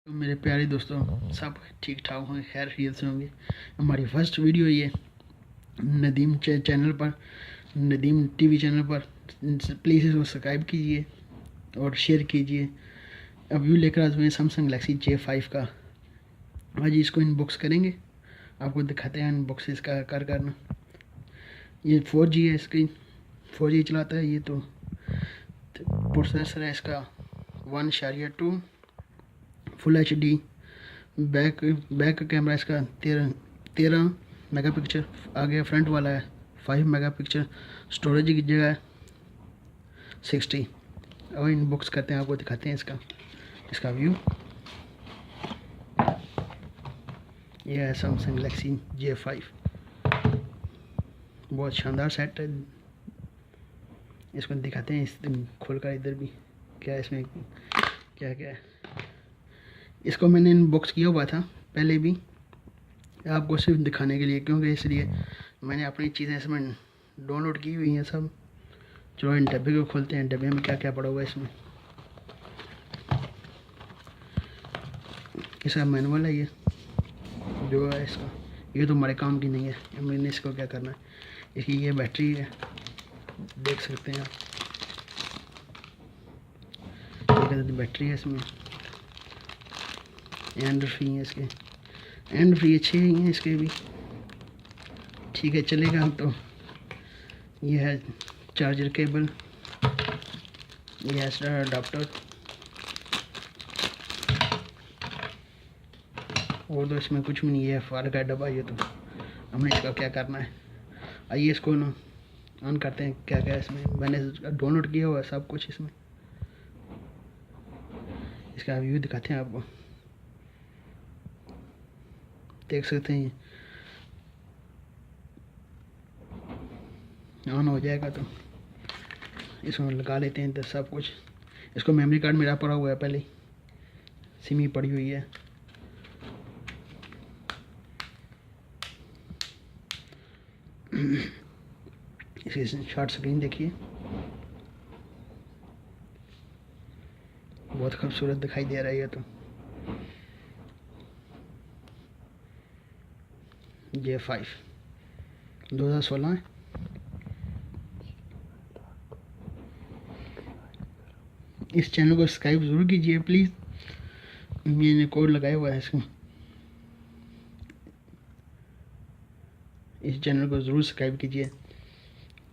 तो मेरे प्यारे दोस्तों, सब ठीक ठाक होंगे, खैर खैरियत से होंगे। हमारी फर्स्ट वीडियो ये नदीम चैनल पर, नदीम टीवी चैनल पर। प्लीज़ इसको सब्सक्राइब कीजिए और शेयर कीजिए। अब व्यू लेकर आज मैं सैमसंग गैलेक्सी J5 का आज इसको इनबॉक्स करेंगे, आपको दिखाते हैं अनबॉक्स इसका करना। ये 4G है, इसकी 4G चलाता है ये। तो प्रोसेसर है इसका 1.2 फुल HD। बैक कैमरा इसका 13 मेगापिक्सल आ गया। फ्रंट वाला है 5 मेगापिक्सल। स्टोरेज की जगह है 60। और इनबॉक्स करते हैं, आपको दिखाते हैं इसका व्यू। यह है सैमसंग गैलेक्सी J5, बहुत शानदार सेट है। इसको दिखाते हैं इस खोल कर इधर भी क्या है, इसमें क्या क्या है। इसको मैंने इनबॉक्स किया हुआ था पहले भी, आपको सिर्फ दिखाने के लिए, क्योंकि इसलिए मैंने अपनी चीज़ें इसमें डाउनलोड की हुई हैं सब। चलो इन डब्बे को खोलते हैं, डब्बे में क्या क्या पड़ा हुआ है। इसका मैनुअल है ये जो है इसका। ये तो हमारे काम की नहीं है, मैंने इसको क्या करना है। इसकी ये बैटरी है, देख सकते हैं आप, बैटरी है इसमें। एंड फ्री है इसके, एंड फ्री अच्छे ही हैं इसके भी, ठीक है चलेगा। हम तो ये है चार्जर केबल, ये है इसका अडाप्टर। और तो इसमें कुछ भी नहीं है, फार का डब्बा। ये तो हमने इसका क्या करना है, आइए इसको ना ऑन करते हैं। क्या क्या है इसमें, मैंने डाउनलोड किया हुआ है सब कुछ इसमें। इसका व्यू दिखाते हैं आपको, देख सकते हैं। ऑन हो जाएगा तो इसमें लगा लेते हैं तो सब कुछ। इसको मेमोरी कार्ड मेरा पड़ा हुआ है, पहले सिम ही पड़ी हुई है। इसकी शॉर्ट स्क्रीन देखिए, बहुत खूबसूरत दिखाई दे रहा है ये तो। J5 2016 है। इस चैनल को सब्सक्राइब ज़रूर कीजिए प्लीज़, मैंने कोड लगाया हुआ है इसको। इस चैनल को ज़रूर सब्सक्राइब कीजिए।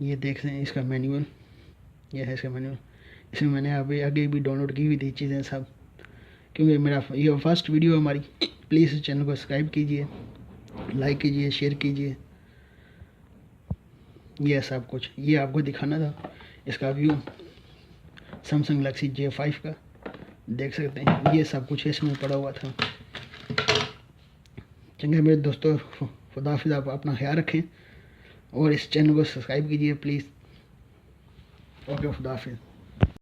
ये देख रहे हैं इसका मैनुअल, ये है इसका मैनुअल। इसमें मैंने अभी आगे भी डाउनलोड की हुई थी चीज़ें सब, क्योंकि मेरा ये फर्स्ट वीडियो है हमारी। प्लीज़ इस चैनल को सब्सक्राइब कीजिए, लाइक कीजिए, शेयर कीजिए। ये सब कुछ ये आपको दिखाना था। इसका व्यू सैमसंग गैलेक्सी J5 का देख सकते हैं। ये सब कुछ इसमें पड़ा हुआ था। चंगे मेरे दोस्तों, खुदा हाफिज़। आप अपना ख्याल रखें और इस चैनल को सब्सक्राइब कीजिए प्लीज़। ओके, खुदा हाफिज़।